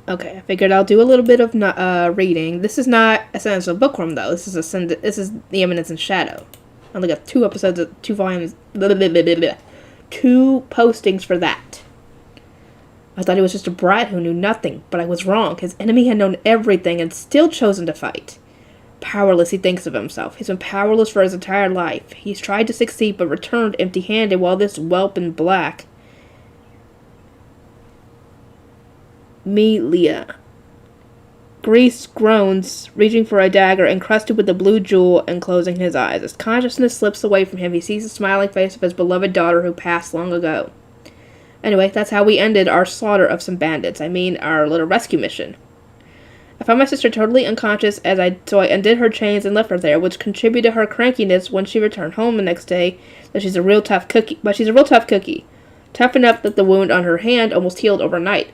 Okay, I figured I'll do a little bit of reading. This is not a Essential Bookworm, though. This is the Eminence in Shadow. I only got 2 episodes, 2 volumes, 2 postings for that. I thought he was just a brat who knew nothing, but I was wrong. His enemy had known everything and still chosen to fight. Powerless, he thinks of himself. He's been powerless for his entire life. He's tried to succeed, but returned empty-handed while this whelp in black... Melia. Grease groans, reaching for a dagger encrusted with the blue jewel and closing his eyes. As consciousness slips away from him, he sees the smiling face of his beloved daughter who passed long ago. Anyway, that's how we ended our slaughter of some bandits. I mean, our little rescue mission. I found my sister totally unconscious so I undid her chains and left her there, which contributed to her crankiness when she returned home the next day. That she's a real tough cookie, but she's a real tough cookie. Tough enough that the wound on her hand almost healed overnight.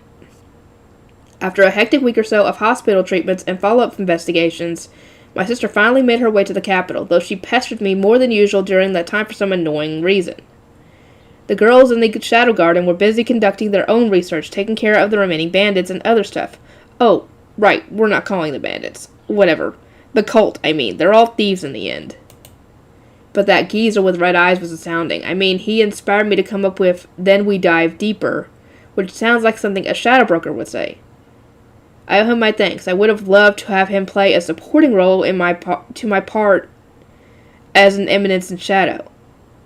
After a hectic week or so of hospital treatments and follow-up investigations, my sister finally made her way to the capital, though she pestered me more than usual during that time for some annoying reason. The girls in the Shadow Garden were busy conducting their own research, taking care of the remaining bandits and other stuff. Oh, right, we're not calling them bandits. Whatever. The cult, I mean. They're all thieves in the end. But that geezer with red eyes was astounding. I mean, he inspired me to come up with "Then we dive deeper," which sounds like something a shadow broker would say. I owe him my thanks. I would have loved to have him play a supporting role in my part as an Eminence in Shadow.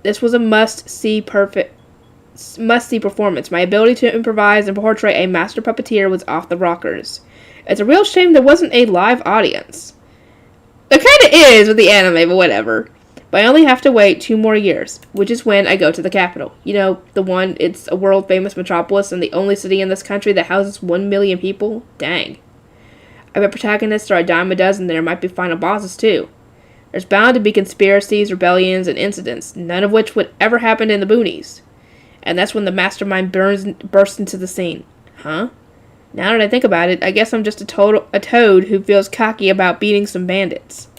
This was a must-see performance. My ability to improvise and portray a master puppeteer was off the rockers. It's a real shame there wasn't a live audience. There kinda is with the anime, but whatever. But I only have to wait 2 more years, which is when I go to the capital. You know, the one, it's a world-famous metropolis and the only city in this country that houses 1 million people? Dang. I bet protagonists are a dime a dozen, and there might be final bosses, too. There's bound to be conspiracies, rebellions, and incidents, none of which would ever happen in the boonies. And that's when the mastermind bursts into the scene. Huh? Now that I think about it, I guess I'm just a toad who feels cocky about beating some bandits.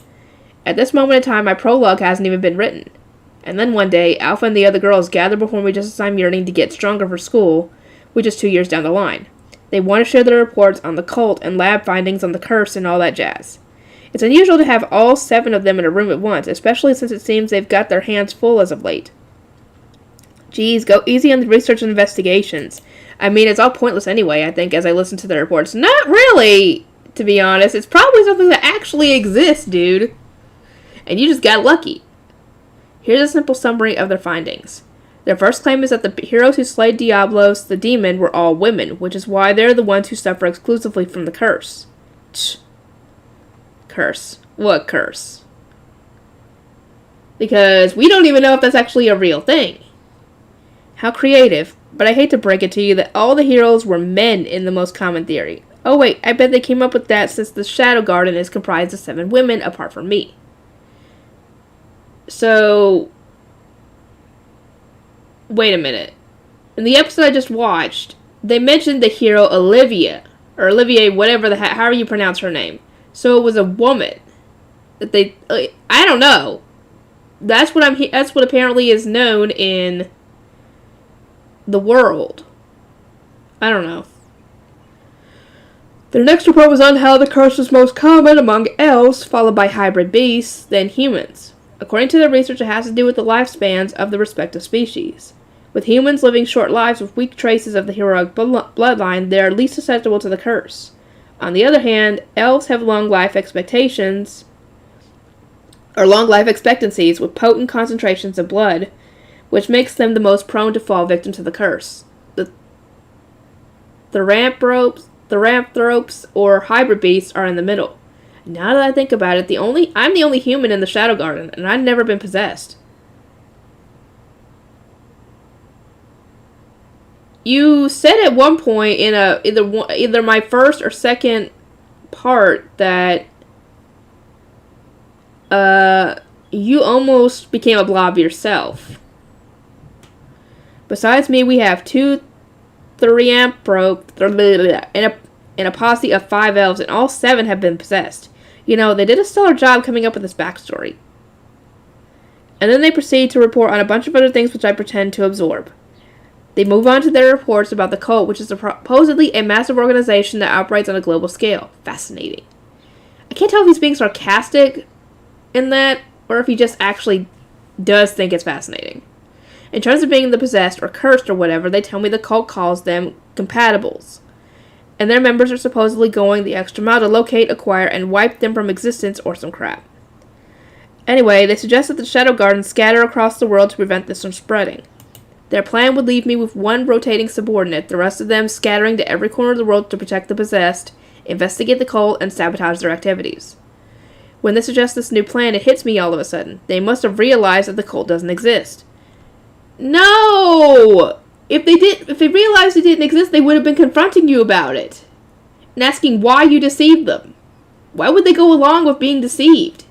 At this moment in time, my prologue hasn't even been written. And then one day, Alpha and the other girls gather before me just as I'm yearning to get stronger for school, which is 2 years down the line. They want to share their reports on the cult and lab findings on the curse and all that jazz. It's unusual to have all 7 of them in a room at once, especially since it seems they've got their hands full as of late. Geez, go easy on the research and investigations. I mean, it's all pointless anyway, I think, as I listen to the reports. Not really, to be honest. It's probably something that actually exists, dude. And you just got lucky. Here's a simple summary of their findings. Their first claim is that the heroes who slayed Diablos, the demon, were all women, which is why they're the ones who suffer exclusively from the curse. Tch. Curse. What curse? Because we don't even know if that's actually a real thing. How creative. But I hate to break it to you that all the heroes were men in the most common theory. Oh wait, I bet they came up with that since the Shadow Garden is comprised of 7 women apart from me. So, wait a minute. In the episode I just watched, they mentioned the hero Olivia, or Olivier, whatever however you pronounce her name. So it was a woman. That they, I don't know. That's what apparently is known in the world. I don't know. Their next report was on how the curse was most common among elves, followed by hybrid beasts, then humans. According to their research, it has to do with the lifespans of the respective species. With humans living short lives with weak traces of the heroic bloodline, they are least susceptible to the curse. On the other hand, elves have long life expectancies with potent concentrations of blood, which makes them the most prone to fall victim to the curse. The Ramphropes, or hybrid beasts, are in the middle. Now that I think about it, I'm the only human in the Shadow Garden, and I've never been possessed. You said at one point in either my first or second part that you almost became a blob yourself. Besides me, we have 2 Ramphropes and a posse of 5 elves, and all 7 have been possessed. You know, they did a stellar job coming up with this backstory. And then they proceed to report on a bunch of other things which I pretend to absorb. They move on to their reports about the cult, which is supposedly a massive organization that operates on a global scale. Fascinating. I can't tell if he's being sarcastic in that, or if he just actually does think it's fascinating. In terms of being the possessed or cursed or whatever, they tell me the cult calls them compatibles. And their members are supposedly going the extra mile to locate, acquire, and wipe them from existence or some crap. Anyway, they suggest that the Shadow Gardens scatter across the world to prevent this from spreading. Their plan would leave me with one rotating subordinate, the rest of them scattering to every corner of the world to protect the possessed, investigate the cult, and sabotage their activities. When they suggest this new plan, it hits me all of a sudden. They must have realized that the cult doesn't exist. No! If they realized it didn't exist, they would have been confronting you about it. And asking why you deceived them. Why would they go along with being deceived?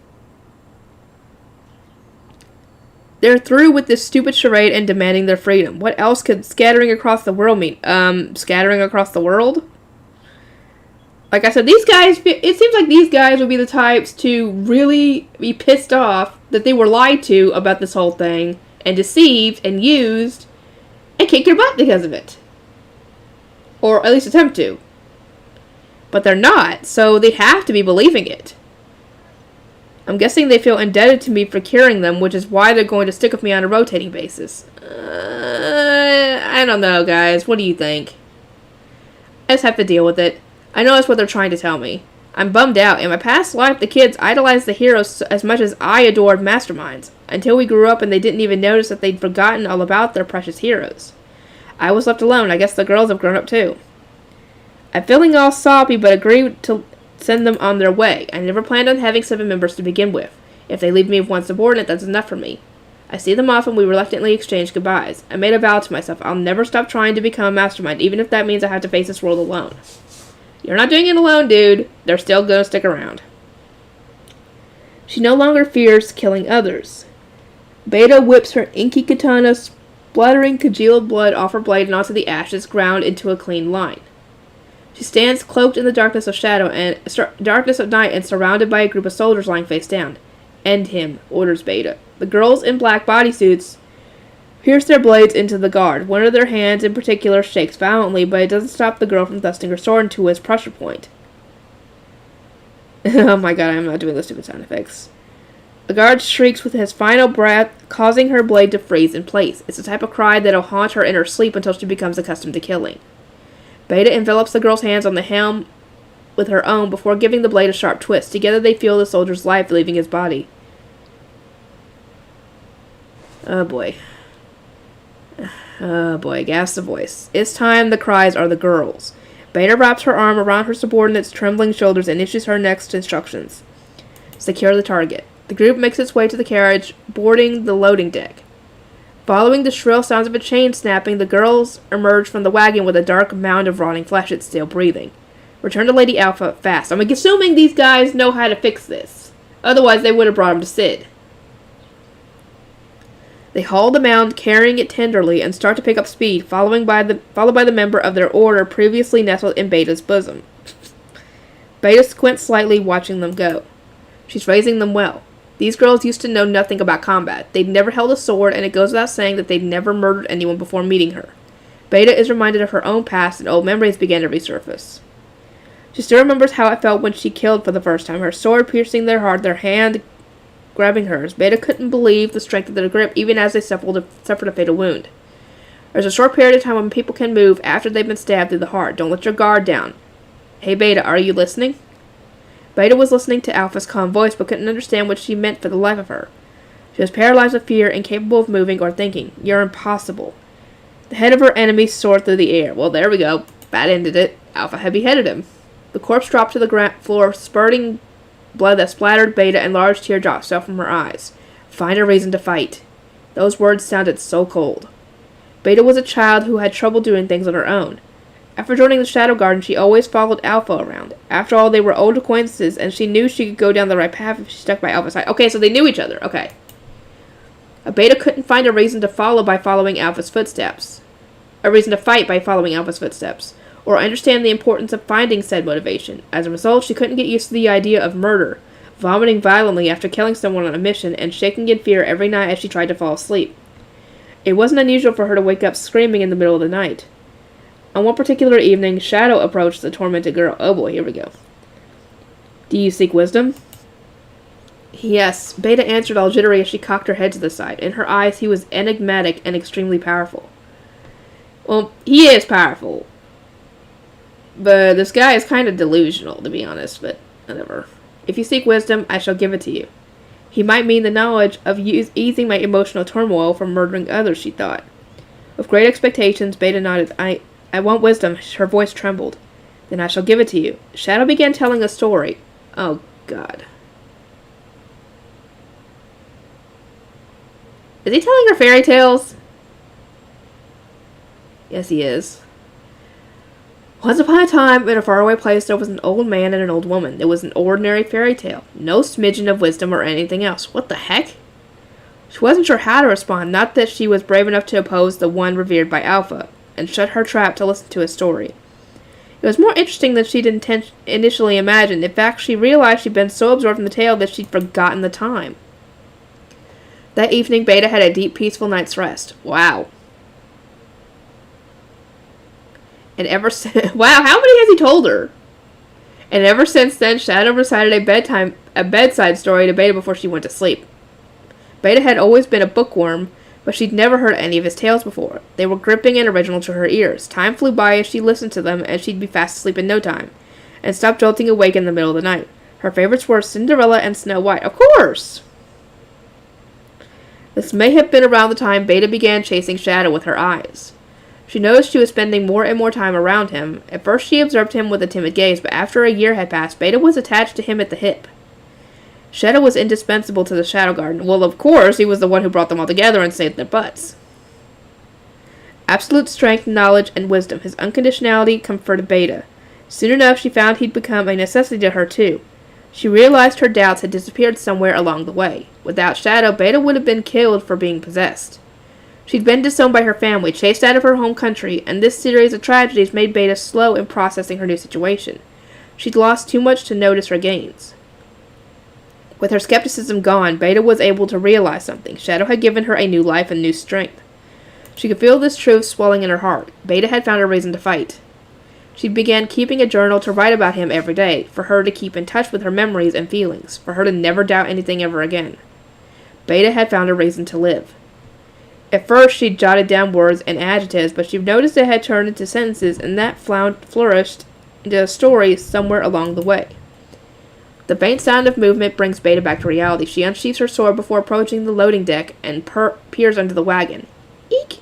They're through with this stupid charade and demanding their freedom. What else could scattering across the world mean? Scattering across the world? Like I said, these guys, it seems like these guys would be the types to really be pissed off that they were lied to about this whole thing, and deceived, and used, and kick your butt because of it. Or at least attempt to. But they're not, so they have to be believing it. I'm guessing they feel indebted to me for curing them, which is why they're going to stick with me on a rotating basis. I don't know, guys. What do you think? I just have to deal with it. I know that's what they're trying to tell me. I'm bummed out. In my past life, the kids idolized the heroes as much as I adored masterminds, until we grew up and they didn't even notice that they'd forgotten all about their precious heroes. I was left alone. I guess the girls have grown up too. I'm feeling all soppy, but agreed to send them on their way. I never planned on having 7 members to begin with. If they leave me with one subordinate, that's enough for me. I see them off and we reluctantly exchange goodbyes. I made a vow to myself. I'll never stop trying to become a mastermind, even if that means I have to face this world alone. You're not doing it alone, dude. They're still gonna stick around. She no longer fears killing others. Beta whips her inky katana, splattering congealed blood off her blade and onto the ashes, ground into a clean line. She stands cloaked in the darkness of night and surrounded by a group of soldiers lying face down. End him, orders Beta. The girls in black bodysuits pierce their blades into the guard. One of their hands in particular shakes violently, but it doesn't stop the girl from thrusting her sword into his pressure point. Oh my god, I'm not doing the stupid sound effects. The guard shrieks with his final breath, causing her blade to freeze in place. It's the type of cry that'll haunt her in her sleep until she becomes accustomed to killing. Beta envelops the girl's hands on the helm with her own before giving the blade a sharp twist. Together they feel the soldier's life leaving his body. Oh boy. Oh boy, gasps the voice. It's time. The cries are the girls. Beta wraps her arm around her subordinate's trembling shoulders and issues her next instructions. Secure the target. The group makes its way to the carriage, boarding the loading deck. Following the shrill sounds of a chain snapping, the girls emerge from the wagon with a dark mound of rotting flesh that's still breathing. Return to Lady Alpha fast. I'm assuming these guys know how to fix this. Otherwise, they would have brought him to Sid. They haul the mound, carrying it tenderly, and start to pick up speed, followed by the member of their order previously nestled in Beta's bosom. Beta squints slightly, watching them go. She's raising them well. These girls used to know nothing about combat. They'd never held a sword, and it goes without saying that they'd never murdered anyone before meeting her. Beta is reminded of her own past, and old memories begin to resurface. She still remembers how it felt when she killed for the first time, her sword piercing their heart, their hand grabbing hers. Beta couldn't believe the strength of their grip, even as they suffered a fatal wound. There's a short period of time when people can move after they've been stabbed through the heart. Don't let your guard down. Hey, Beta, are you listening? Beta was listening to Alpha's calm voice, but couldn't understand what she meant for the life of her. She was paralyzed with fear, incapable of moving or thinking. You're impossible. The head of her enemy soared through the air. Well, there we go. That ended it. Alpha had beheaded him. The corpse dropped to the floor, spurting blood that splattered Beta, and large teardrops fell from her eyes. Find a reason to fight. Those words sounded so cold. Beta was a child who had trouble doing things on her own. After joining the Shadow Garden, she always followed Alpha around. After all, they were old acquaintances, and she knew she could go down the right path if she stuck by Alpha's side. Okay, so they knew each other. Okay. A Beta couldn't find a reason to follow by following Alpha's footsteps. A reason to fight by following Alpha's footsteps. Or understand the importance of finding said motivation. As a result, she couldn't get used to the idea of murder, vomiting violently after killing someone on a mission, and shaking in fear every night as she tried to fall asleep. It wasn't unusual for her to wake up screaming in the middle of the night. On one particular evening, Shadow approached the tormented girl. Oh boy, here we go. Do you seek wisdom? Yes, Beta answered all jittery as she cocked her head to the side. In her eyes, he was enigmatic and extremely powerful. Well, he is powerful. But this guy is kind of delusional, to be honest, but whatever. If you seek wisdom, I shall give it to you. He might mean the knowledge of easing my emotional turmoil from murdering others, she thought. With great expectations, Beta nodded. I want wisdom. Her voice trembled. Then I shall give it to you. Shadow began telling a story. Oh, God. Is he telling her fairy tales? Yes, he is. Once upon a time, in a faraway place, there was an old man and an old woman. It was an ordinary fairy tale. No smidgen of wisdom or anything else. What the heck? She wasn't sure how to respond, not that she was brave enough to oppose the one revered by Alpha, and shut her trap to listen to his story. It was more interesting than she'd initially imagined. In fact, she realized she'd been so absorbed in the tale that she'd forgotten the time. That evening, Beta had a deep, peaceful night's rest. Wow. And ever since... Wow, how many has he told her? And ever since then, Shadow recited a bedside story to Beta before she went to sleep. Beta had always been a bookworm, but she'd never heard any of his tales before. They were gripping and original to her ears. Time flew by as she listened to them, and she'd be fast asleep in no time, and stop jolting awake in the middle of the night. Her favorites were Cinderella and Snow White. Of course! This may have been around the time Beta began chasing Shadow with her eyes. She noticed she was spending more and more time around him. At first she observed him with a timid gaze, but after a year had passed, Beta was attached to him at the hip. Shadow was indispensable to the Shadow Garden. Well, of course, he was the one who brought them all together and saved their butts. Absolute strength, knowledge, and wisdom. His unconditionality comforted Beta. Soon enough, she found he'd become a necessity to her, too. She realized her doubts had disappeared somewhere along the way. Without Shadow, Beta would have been killed for being possessed. She'd been disowned by her family, chased out of her home country, and this series of tragedies made Beta slow in processing her new situation. She'd lost too much to notice her gains. With her skepticism gone, Beta was able to realize something. Shadow had given her a new life and new strength. She could feel this truth swelling in her heart. Beta had found a reason to fight. She began keeping a journal to write about him every day, for her to keep in touch with her memories and feelings, for her to never doubt anything ever again. Beta had found a reason to live. At first, she'd jotted down words and adjectives, but she noticed it had turned into sentences, and that flourished into a story somewhere along the way. The faint sound of movement brings Beta back to reality. She unsheathes her sword before approaching the loading deck and peers under the wagon. Eek!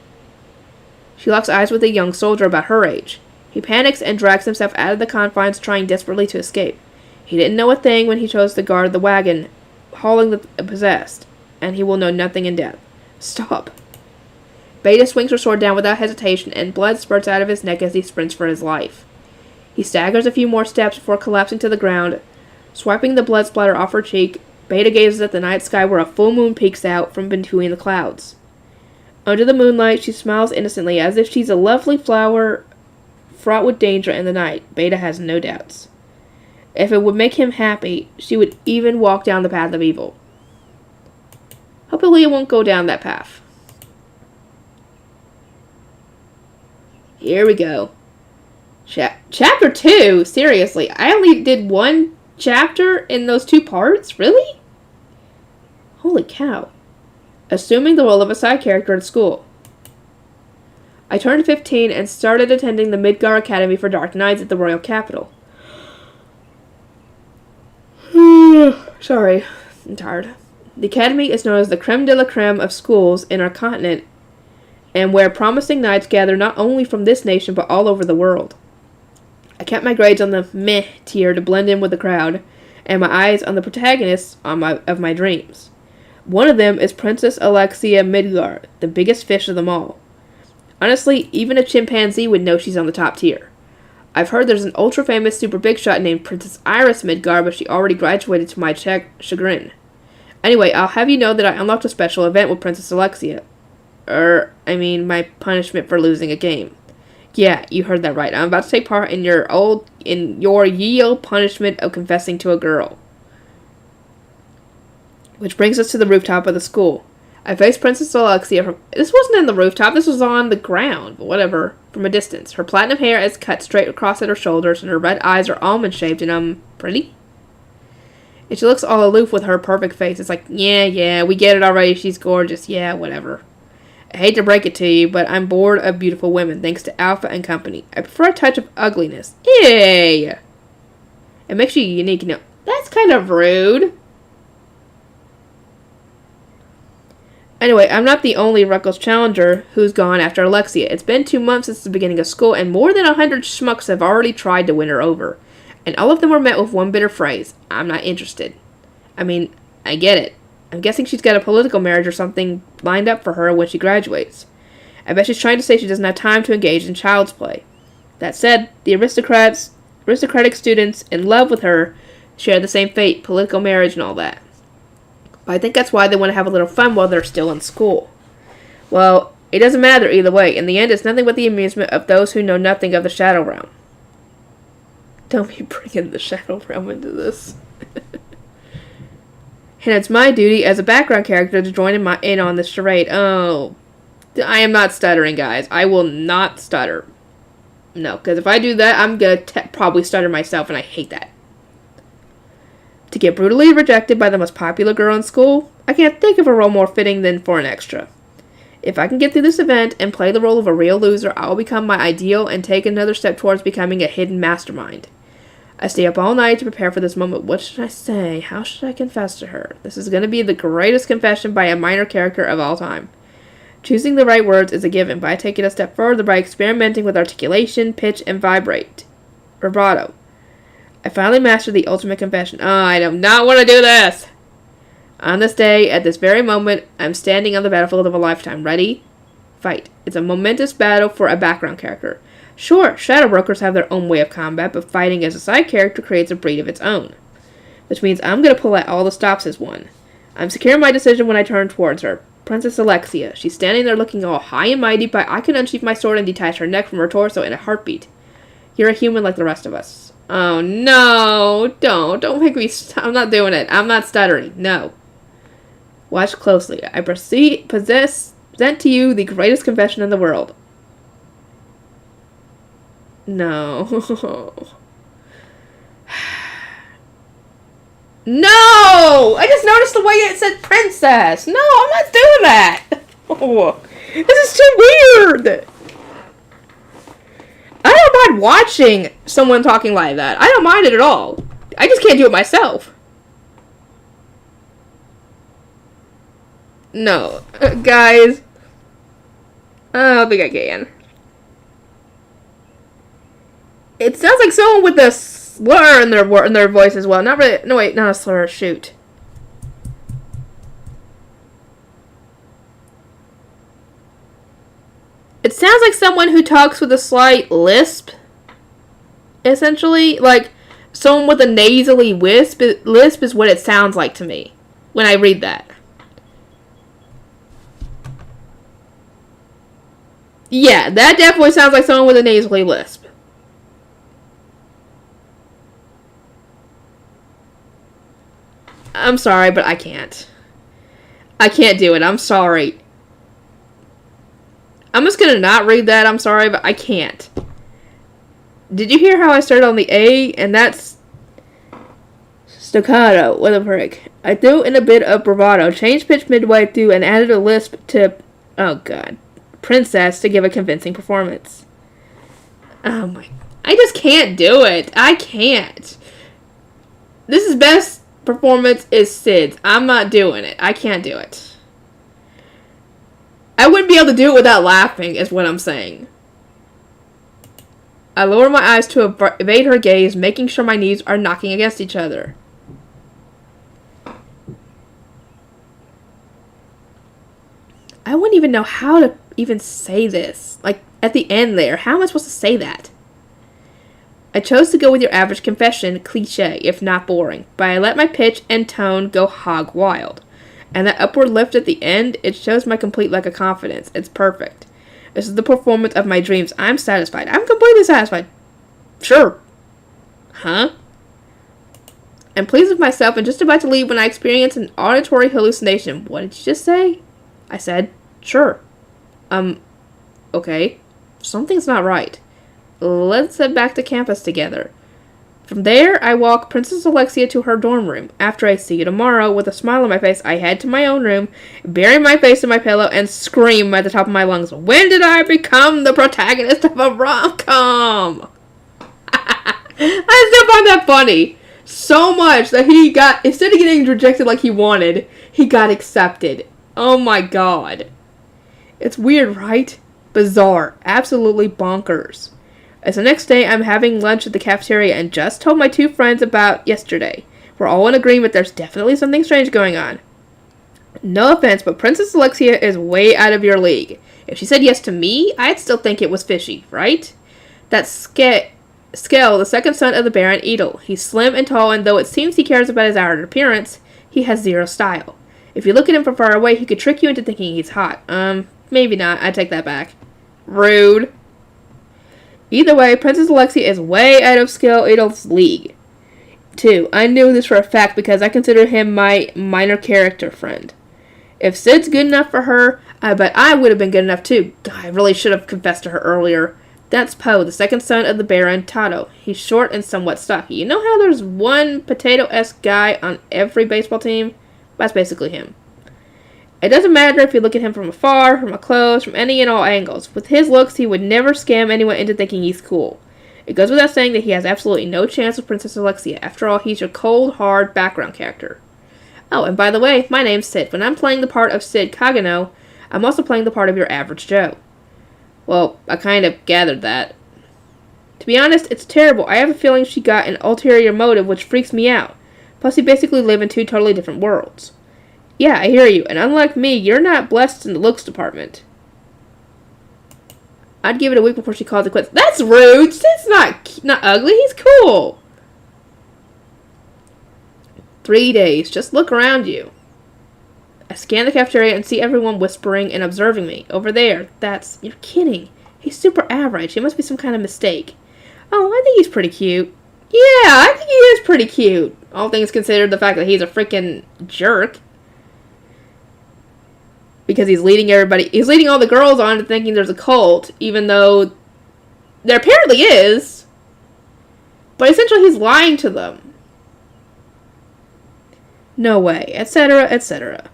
She locks eyes with a young soldier about her age. He panics and drags himself out of the confines, trying desperately to escape. He didn't know a thing when he chose to guard the wagon, hauling the possessed, and he will know nothing in death. Stop. Beta swings her sword down without hesitation, and blood spurts out of his neck as he sprints for his life. He staggers a few more steps before collapsing to the ground. Swiping the blood splatter off her cheek, Beta gazes at the night sky where a full moon peeks out from between the clouds. Under the moonlight, she smiles innocently, as if she's a lovely flower fraught with danger in the night. Beta has no doubts. If it would make him happy, she would even walk down the path of evil. Hopefully it won't go down that path. Here we go. Chapter 2? Seriously, I only did one chapter in those 2 parts? Really? Holy cow. Assuming the role of a side character at school. I turned 15 and started attending the Midgar Academy for Dark Knights at the Royal Capital. Sorry, I'm tired. The Academy is known as the creme de la creme of schools in our continent, and where promising knights gather not only from this nation but all over the world. I kept my grades on the meh tier to blend in with the crowd, and my eyes on the protagonists of my dreams. One of them is Princess Alexia Midgar, the biggest fish of them all. Honestly, even a chimpanzee would know she's on the top tier. I've heard there's an ultra-famous super big shot named Princess Iris Midgar, but she already graduated to my chagrin. Anyway, I'll have you know that I unlocked a special event with Princess Alexia. My punishment for losing a game. Yeah, you heard that right. I'm about to take part in your ye old punishment of confessing to a girl. Which brings us to the rooftop of the school. I faced Princess Alexia from... This wasn't in the rooftop, this was on the ground, but whatever, from a distance. Her platinum hair is cut straight across at her shoulders, and her red eyes are almond-shaped and, pretty? And she looks all aloof with her perfect face. It's like, yeah, we get it already, she's gorgeous, yeah, whatever. I hate to break it to you, but I'm bored of beautiful women, thanks to Alpha and company. I prefer a touch of ugliness. Yay! It makes you unique. No, that's kind of rude. Anyway, I'm not the only reckless challenger who's gone after Alexia. It's been 2 months since the beginning of school, and more than 100 schmucks have already tried to win her over. And all of them were met with one bitter phrase. I'm not interested. I mean, I get it. I'm guessing she's got a political marriage or something lined up for her when she graduates. I bet she's trying to say she doesn't have time to engage in child's play. That said, the aristocratic students in love with her share the same fate, political marriage and all that. But I think that's why they want to have a little fun while they're still in school. Well, it doesn't matter either way. In the end, it's nothing but the amusement of those who know nothing of the Shadow Realm. Don't be bringing the Shadow Realm into this. And it's my duty as a background character to join in on this charade. Oh, I am not stuttering, guys. I will not stutter. No, because if I do that, I'm going to probably stutter myself, and I hate that. To get brutally rejected by the most popular girl in school, I can't think of a role more fitting than for an extra. If I can get through this event and play the role of a real loser, I'll become my ideal and take another step towards becoming a hidden mastermind. I stay up all night to prepare for this moment. What should I say? How should I confess to her? This is going to be the greatest confession by a minor character of all time. Choosing the right words is a given, but I take it a step further by experimenting with articulation, pitch, and vibrato. I finally mastered the ultimate confession. Oh, I do not want to do this! On this day, at this very moment, I'm standing on the battlefield of a lifetime. Ready? Fight. It's a momentous battle for a background character. Sure, Shadow Brokers have their own way of combat, but fighting as a side character creates a breed of its own. Which means I'm going to pull out all the stops as one. I'm secure in my decision when I turn towards her. Princess Alexia. She's standing there looking all high and mighty, but I can unsheath my sword and detach her neck from her torso in a heartbeat. You're a human like the rest of us. Oh, no. Don't make me... I'm not doing it. I'm not stuttering. No. Watch closely. I present to you the greatest confession in the world. No. No! I just noticed the way it said princess. No, I'm not doing that. Oh, this is too weird. I don't mind watching someone talking like that. I don't mind it at all. I just can't do it myself. No. Guys. I don't think I can. It sounds like someone with a slur in their voice as well. Not really. No, wait. Not a slur. Shoot. It sounds like someone who talks with a slight lisp. Essentially. Like, someone with a nasally lisp is what it sounds like to me when I read that. Yeah, that definitely sounds like someone with a nasally lisp. I'm sorry, but I can't. I can't do it. I'm sorry. I'm just gonna not read that. I'm sorry, but I can't. Did you hear how I started on the A? And that's staccato. What a prick. I threw in a bit of bravado, changed pitch midway through, and added a lisp to... Oh, God. Princess to give a convincing performance. Oh, my... I just can't do it. I can't. This is best performance is Sid's. I'm not doing it. I can't do it. I wouldn't be able to do it without laughing, is what I'm saying. I lower my eyes to evade her gaze, making sure my knees are knocking against each other. I wouldn't even know how to even say this. Like, at the end there, how am I supposed to say that? I chose to go with your average confession, cliche, if not boring, but I let my pitch and tone go hog wild. And that upward lift at the end, it shows my complete lack of confidence. It's perfect. This is the performance of my dreams. I'm satisfied. I'm completely satisfied. Sure. Huh? I'm pleased with myself and just about to leave when I experience an auditory hallucination. What did you just say? I said, sure. Okay. Something's not right. Let's head back to campus together. From there, I walk Princess Alexia to her dorm room. After I see you tomorrow, with a smile on my face, I head to my own room, bury my face in my pillow, and scream at the top of my lungs, when did I become the protagonist of a rom-com? I still find that funny. So much that he got, instead of getting rejected like he wanted, he got accepted. Oh my god. It's weird, right? Bizarre. Absolutely bonkers. As the next day, I'm having lunch at the cafeteria and just told my 2 friends about yesterday. We're all in agreement there's definitely something strange going on. No offense, but Princess Alexia is way out of your league. If she said yes to me, I'd still think it was fishy, right? That's Skell, the second son of the Baron Edel. He's slim and tall, and though it seems he cares about his outward appearance, he has zero style. If you look at him from far away, he could trick you into thinking he's hot. Maybe not. I take that back. Rude. Either way, Princess Alexia is way out of Skell Edel's league. 2. I knew this for a fact because I consider him my minor character friend. If Sid's good enough for her, I bet I would have been good enough too. God, I really should have confessed to her earlier. That's Poe, the second son of the Baron Tato. He's short and somewhat stocky. You know how there's one potato-esque guy on every baseball team? That's basically him. It doesn't matter if you look at him from afar, from up close, from any and all angles. With his looks, he would never scam anyone into thinking he's cool. It goes without saying that he has absolutely no chance with Princess Alexia. After all, he's your cold, hard background character. Oh, and by the way, my name's Sid. When I'm playing the part of Sid Kagano, I'm also playing the part of your average Joe. Well, I kind of gathered that. To be honest, it's terrible. I have a feeling she got an ulterior motive which freaks me out. Plus, we basically live in 2 totally different worlds. Yeah, I hear you, and unlike me, you're not blessed in the looks department. I'd give it a week before she calls it quits. That's rude! Sid's not ugly, he's cool! 3 days, just look around you. I scan the cafeteria and see everyone whispering and observing me. Over there, you're kidding. He's super average, it must be some kind of mistake. Oh, I think he's pretty cute. Yeah, I think he is pretty cute. All things considered, the fact that he's a freaking jerk. Because he's leading all the girls on to thinking there's a cult, even though there apparently is. But essentially he's lying to them. No way, etc., etc.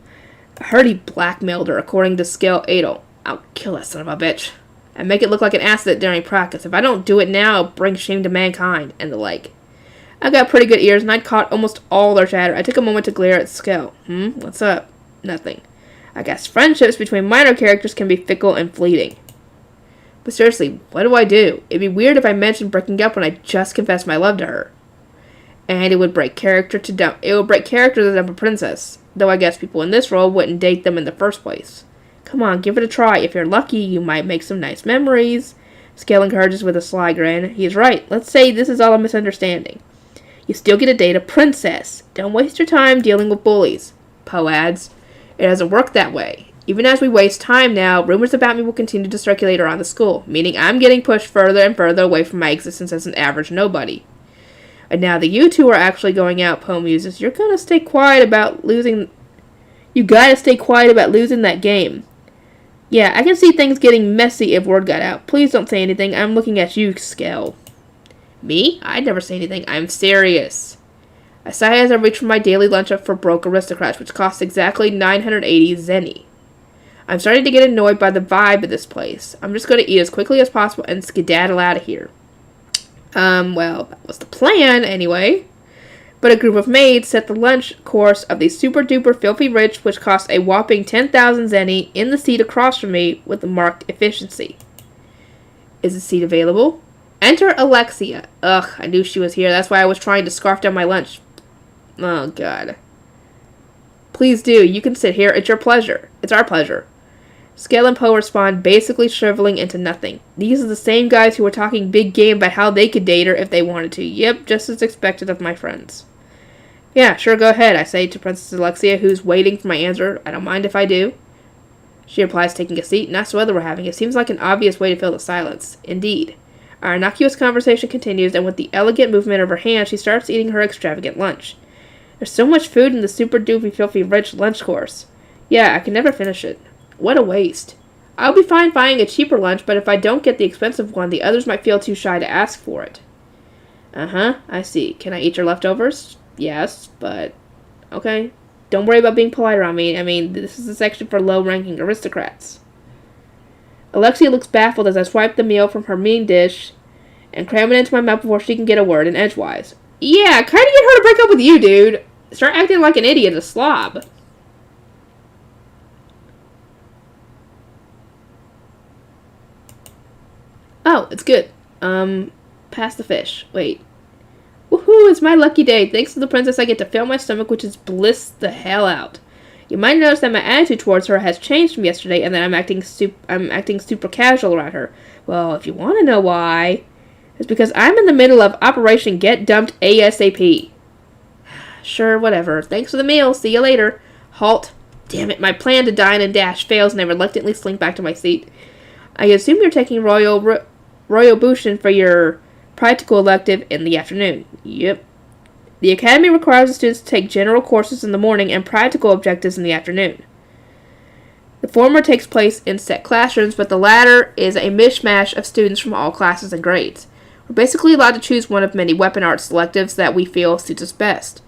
I heard he blackmailed her, according to Skell Adel. I'll kill that son of a bitch. And make it look like an accident during practice. If I don't do it now, I'll bring shame to mankind, and the like. I got pretty good ears, and I'd caught almost all their chatter. I took a moment to glare at Skell. What's up? Nothing. I guess friendships between minor characters can be fickle and fleeting. But seriously, what do I do? It'd be weird if I mentioned breaking up when I just confessed my love to her. And it would break character to dump a princess. Though I guess people in this role wouldn't date them in the first place. Come on, give it a try. If you're lucky, you might make some nice memories. Skell encourages with a sly grin. He's right. Let's say this is all a misunderstanding. You still get to date a princess. Don't waste your time dealing with bullies. Poe adds. It doesn't work that way. Even as we waste time now, rumors about me will continue to circulate around the school, meaning I'm getting pushed further and further away from my existence as an average nobody. And now that you 2 are actually going out, Poe muses, you gotta stay quiet about losing that game. Yeah, I can see things getting messy if word got out. Please don't say anything. I'm looking at you, Skell. Me? I'd never say anything. I'm serious. I sigh as I reach for my daily lunch up for broke aristocrats, which costs exactly 980 zenny. I'm starting to get annoyed by the vibe of this place. I'm just going to eat as quickly as possible and skedaddle out of here. Well, that was the plan, anyway. But a group of maids set the lunch course of the super-duper filthy rich, which cost a whopping 10,000 zenny, in the seat across from me with the marked efficiency. Is the seat available? Enter Alexia. Ugh, I knew she was here. That's why I was trying to scarf down my lunch. Oh, God. Please do. You can sit here. It's your pleasure. It's our pleasure. Skell and Poe respond, basically shriveling into nothing. These are the same guys who were talking big game about how they could date her if they wanted to. Yep, just as expected of my friends. Yeah, sure, go ahead, I say to Princess Alexia, who's waiting for my answer. I don't mind if I do. She replies, taking a seat. Nice weather we're having. It seems like an obvious way to fill the silence. Indeed. Our innocuous conversation continues, and with the elegant movement of her hand, she starts eating her extravagant lunch. There's so much food in the super-doopy filthy rich lunch course. Yeah, I can never finish it. What a waste. I'll be fine buying a cheaper lunch, but if I don't get the expensive one, the others might feel too shy to ask for it. Uh-huh, I see. Can I eat your leftovers? Yes, but... Okay. Don't worry about being polite around me. I mean, this is a section for low-ranking aristocrats. Alexia looks baffled as I swipe the meal from her main dish and cram it into my mouth before she can get a word in edgewise. Yeah, kinda get her to break up with you, dude. Start acting like an idiot, a slob. Oh, it's good. Pass the fish. Wait. Woohoo, it's my lucky day. Thanks to the princess, I get to fill my stomach, which is bliss the hell out. You might notice that my attitude towards her has changed from yesterday, and that I'm acting super casual around her. Well, if you want to know why, it's because I'm in the middle of Operation Get Dumped ASAP. Sure, whatever. Thanks for the meal. See you later. Halt. Damn it, my plan to dine and dash fails, and I reluctantly slink back to my seat. I assume you're taking Royal Bushin for your practical elective in the afternoon. Yep. The academy requires the students to take general courses in the morning and practical objectives in the afternoon. The former takes place in set classrooms, but the latter is a mishmash of students from all classes and grades. We're basically allowed to choose one of many weapon arts selectives that we feel suits us best.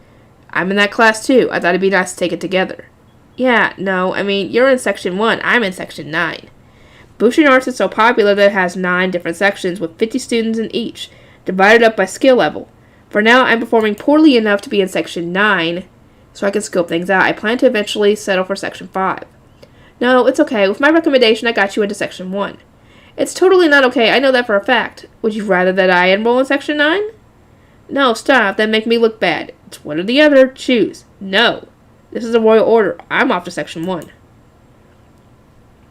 I'm in that class too. I thought it'd be nice to take it together. Yeah, no, I mean, you're in Section 1, I'm in Section 9. Bushin Arts is so popular that it has 9 different sections with 50 students in each, divided up by skill level. For now, I'm performing poorly enough to be in Section 9, so I can scope things out. I plan to eventually settle for Section 5. No, it's okay. With my recommendation, I got you into Section 1. It's totally not okay. I know that for a fact. Would you rather that I enroll in Section 9? No, stop. That'd make me look bad. It's one or the other. Choose. No. This is a royal order. I'm off to Section 1.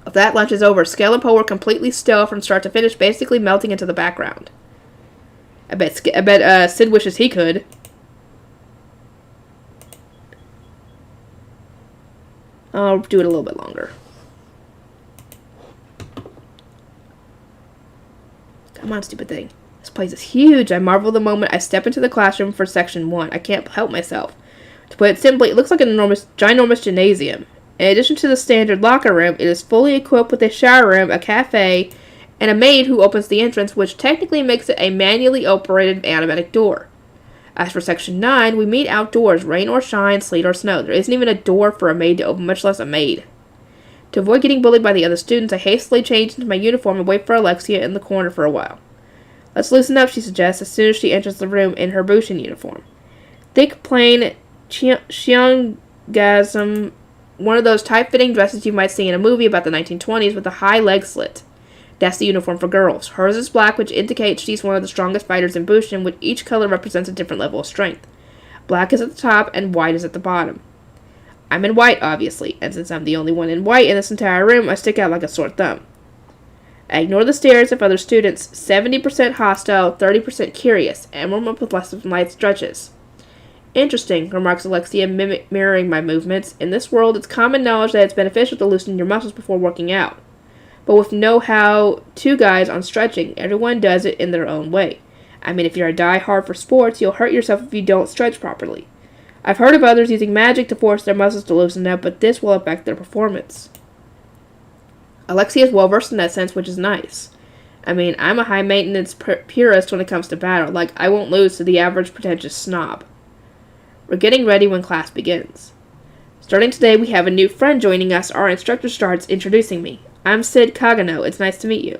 If that lunch is over, Scale and Poe were completely still from start to finish, basically melting into the background. I bet Sid wishes he could. I'll do it a little bit longer. Come on, stupid thing. This place is huge. I marvel the moment I step into the classroom for Section 1. I can't help myself. To put it simply, it looks like an ginormous gymnasium. In addition to the standard locker room, it is fully equipped with a shower room, a cafe, and a maid who opens the entrance, which technically makes it a manually operated animatic door. As for Section 9, we meet outdoors, rain or shine, sleet or snow. There isn't even a door for a maid to open, much less a maid. To avoid getting bullied by the other students, I hastily change into my uniform and wait for Alexia in the corner for a while. Let's loosen up, she suggests, as soon as she enters the room in her Bushin uniform. Thick, plain, cheongasm, one of those tight-fitting dresses you might see in a movie about the 1920s with a high leg slit. That's the uniform for girls. Hers is black, which indicates she's one of the strongest fighters in Bushin, with each color represents a different level of strength. Black is at the top, and white is at the bottom. I'm in white, obviously, and since I'm the only one in white in this entire room, I stick out like a sore thumb. I ignore the stares of other students, 70% hostile, 30% curious, and warm up with less of light stretches. Interesting, remarks Alexia, mirroring my movements. In this world, it's common knowledge that it's beneficial to loosen your muscles before working out. But with no how-to guides on stretching, everyone does it in their own way. I mean, if you're a die-hard for sports, you'll hurt yourself if you don't stretch properly. I've heard of others using magic to force their muscles to loosen up, but this will affect their performance. Alexia is well-versed in that sense, which is nice. I mean, I'm a high-maintenance purist when it comes to battle. Like, I won't lose to the average pretentious snob. We're getting ready when class begins. Starting today, we have a new friend joining us. Our instructor starts introducing me. I'm Sid Kagano. It's nice to meet you.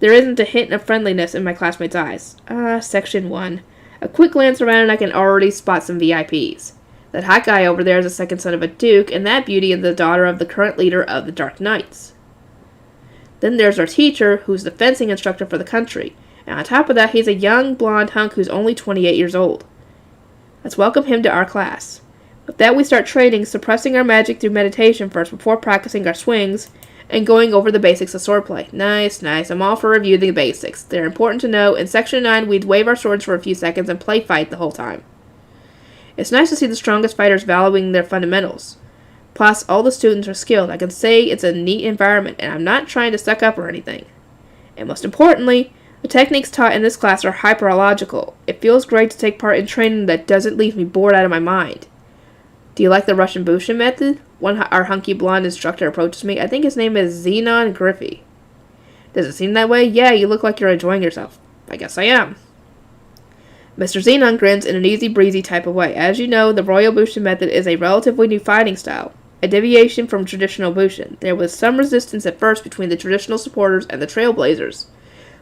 There isn't a hint of friendliness in my classmates' eyes. Section 1. A quick glance around and I can already spot some VIPs. That hot guy over there is the second son of a duke, and that beauty is the daughter of the current leader of the Dark Knights. Then there's our teacher, who's the fencing instructor for the country. And on top of that, he's a young blonde hunk who's only 28 years old. Let's welcome him to our class. With that, we start training, suppressing our magic through meditation first before practicing our swings, and going over the basics of swordplay. Nice. I'm all for reviewing the basics. They're important to know. In Section 9, we'd wave our swords for a few seconds and play fight the whole time. It's nice to see the strongest fighters valuing their fundamentals. Plus, all the students are skilled. I can say it's a neat environment, and I'm not trying to suck up or anything. And most importantly, the techniques taught in this class are hyperlogical. It feels great to take part in training that doesn't leave me bored out of my mind. Do you like the Russian Bushin method? Our hunky blonde instructor approaches me. I think his name is Xenon Griffey. Does it seem that way? Yeah, you look like you're enjoying yourself. I guess I am. Mr. Xenon grins in an easy breezy type of way. As you know, the Royal Bushin method is a relatively new fighting style, a deviation from traditional Bushin. There was some resistance at first between the traditional supporters and the Trailblazers,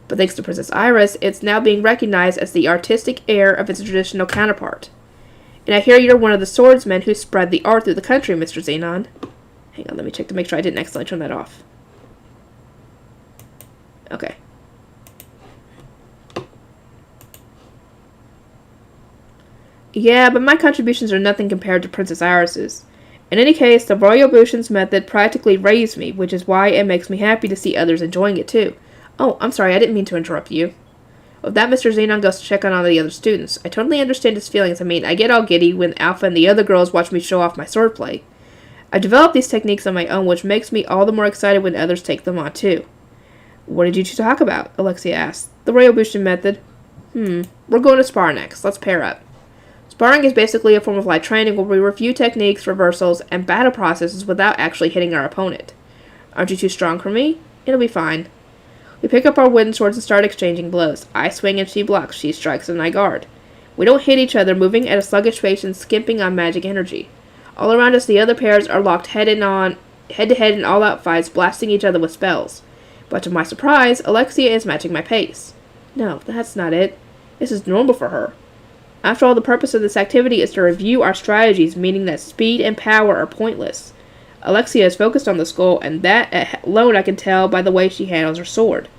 but thanks to Princess Iris, it's now being recognized as the artistic heir of its traditional counterpart. And I hear you're one of the swordsmen who spread the art through the country, Mr. Xenon. Hang on, let me check to make sure I didn't accidentally turn that off. Okay. Yeah, but my contributions are nothing compared to Princess Iris's. In any case, the Royal Bushin's method practically raised me, which is why it makes me happy to see others enjoying it too. Oh, I'm sorry, I didn't mean to interrupt you. With that, Mr. Xenon goes to check on all the other students. I totally understand his feelings. I mean, I get all giddy when Alpha and the other girls watch me show off my swordplay. I've developed these techniques on my own, which makes me all the more excited when others take them on too. What did you two talk about? Alexia asked. The Royal Bushin method. We're going to spar next. Let's pair up. Sparring is basically a form of light training where we review techniques, reversals, and battle processes without actually hitting our opponent. Aren't you too strong for me? It'll be fine. We pick up our wooden swords and start exchanging blows. I swing and she blocks. She strikes and I guard. We don't hit each other, moving at a sluggish pace and skimping on magic energy. All around us, the other pairs are locked head-to-head in all-out fights, blasting each other with spells. But to my surprise, Alexia is matching my pace. No, that's not it. This is normal for her. After all, the purpose of this activity is to review our strategies, meaning that speed and power are pointless. Alexia is focused on the skull, and that alone I can tell by the way she handles her sword.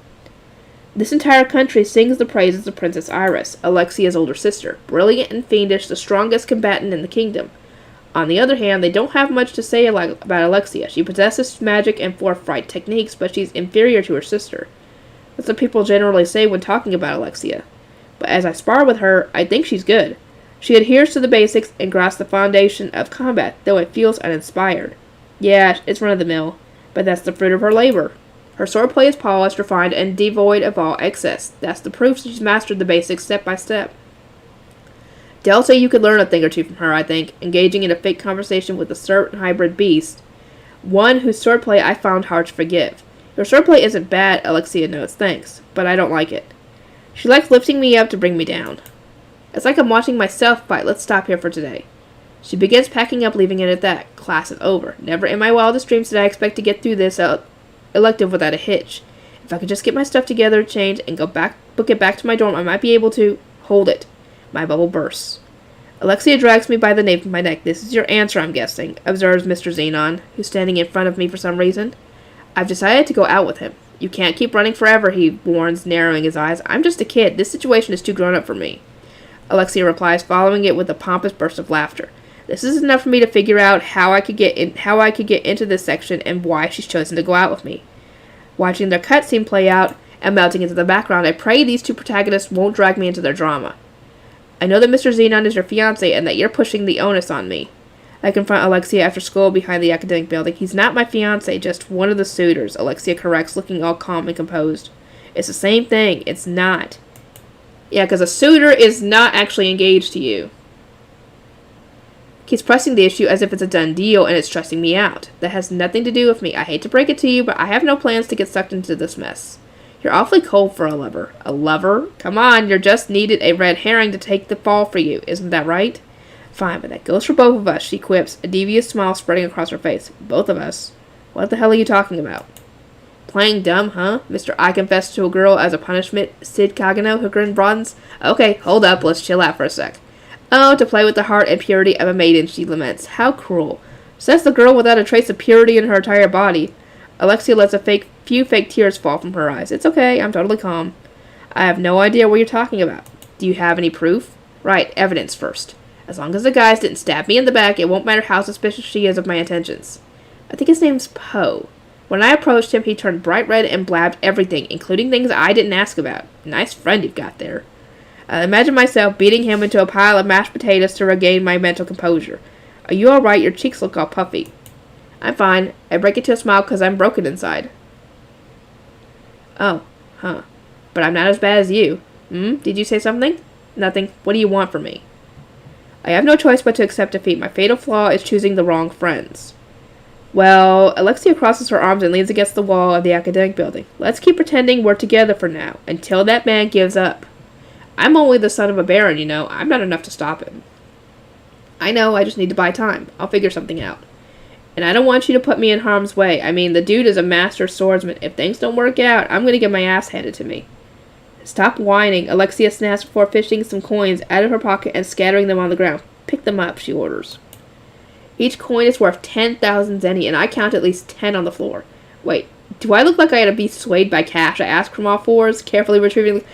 This entire country sings the praises of Princess Iris, Alexia's older sister, brilliant and fiendish, the strongest combatant in the kingdom. On the other hand, they don't have much to say about Alexia. She possesses magic and forthright techniques, but she's inferior to her sister. That's what people generally say when talking about Alexia. But as I spar with her, I think she's good. She adheres to the basics and grasps the foundation of combat, though it feels uninspired. Yeah, it's run-of-the-mill, but that's the fruit of her labor. Her swordplay is polished, refined, and devoid of all excess. That's the proof she's mastered the basics step by step. Dell say you could learn a thing or two from her, I think, engaging in a fake conversation with a certain hybrid beast, one whose swordplay I found hard to forgive. Your swordplay isn't bad, Alexia notes, thanks, but I don't like it. She likes lifting me up to bring me down. It's like I'm watching myself fight. Let's stop here for today. She begins packing up, leaving it at that. Class is over. Never in my wildest dreams did I expect to get through this elective without a hitch. If I could just get my stuff together, change, and book it back to my dorm, I might be able to hold it. My bubble bursts. Alexia drags me by the nape of my neck. This is your answer, I'm guessing, observes Mr. Xenon, who's standing in front of me for some reason. I've decided to go out with him. You can't keep running forever, he warns, narrowing his eyes. I'm just a kid. This situation is too grown up for me. Alexia replies, following it with a pompous burst of laughter. This is enough for me to figure out how I could get into this section and why she's chosen to go out with me. Watching their cutscene play out and melting into the background, I pray these two protagonists won't drag me into their drama. I know that Mr. Xenon is your fiancé and that you're pushing the onus on me. I confront Alexia after school behind the academic building. He's not my fiancé, just one of the suitors, Alexia corrects, looking all calm and composed. It's the same thing. It's not. Yeah, because a suitor is not actually engaged to you. He's pressing the issue as if it's a done deal and it's stressing me out. That has nothing to do with me. I hate to break it to you, but I have no plans to get sucked into this mess. You're awfully cold for a lover. A lover? Come on, you're just needed a red herring to take the fall for you. Isn't that right? Fine, but that goes for both of us, she quips, a devious smile spreading across her face. Both of us? What the hell are you talking about? Playing dumb, huh? Mr. I confessed to a girl as a punishment. Sid Kagano, her grin broadens. Okay, hold up, let's chill out for a sec. Oh, to play with the heart and purity of a maiden, she laments. How cruel. Says the girl without a trace of purity in her entire body. Alexia lets few fake tears fall from her eyes. It's okay, I'm totally calm. I have no idea what you're talking about. Do you have any proof? Right, evidence first. As long as the guys didn't stab me in the back, it won't matter how suspicious she is of my intentions. I think his name's Poe. When I approached him, he turned bright red and blabbed everything, including things I didn't ask about. Nice friend you've got there. I imagine myself beating him into a pile of mashed potatoes to regain my mental composure. Are you alright? Your cheeks look all puffy. I'm fine. I break into a smile because I'm broken inside. Oh, huh. But I'm not as bad as you. Did you say something? Nothing. What do you want from me? I have no choice but to accept defeat. My fatal flaw is choosing the wrong friends. Well, Alexia crosses her arms and leans against the wall of the academic building. Let's keep pretending we're together for now, until that man gives up. I'm only the son of a baron, you know. I'm not enough to stop him. I know, I just need to buy time. I'll figure something out. And I don't want you to put me in harm's way. I mean, the dude is a master swordsman. If things don't work out, I'm going to get my ass handed to me. Stop whining. Alexia snaps before fishing some coins out of her pocket and scattering them on the ground. Pick them up, she orders. Each coin is worth 10,000 zenny, and I count at least 10 on the floor. Wait, do I look like I gotta be swayed by cash? I ask from all fours, carefully retrieving...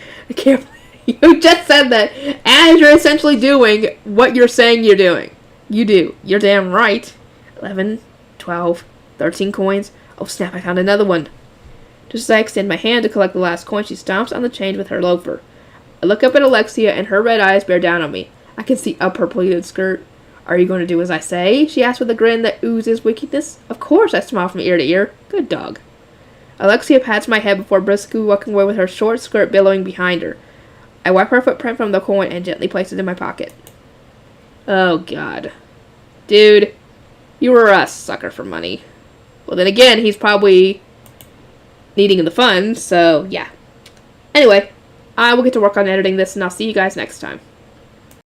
You just said that as you're essentially doing what you're saying you're doing. You do. You're damn right. 11, 12, 13 coins. Oh snap, I found another one. Just as I extend my hand to collect the last coin, she stomps on the change with her loafer. I look up at Alexia, and her red eyes bear down on me. I can see up her pleated skirt. Are you going to do as I say? She asks with a grin that oozes wickedness. Of course, I smile from ear to ear. Good dog. Alexia pats my head before briskly walking away with her short skirt billowing behind her. I wipe her footprint from the coin and gently place it in my pocket. Oh, God. Dude, you were a sucker for money. Well, then again, he's probably needing the funds, so yeah. Anyway, I will get to work on editing this, and I'll see you guys next time.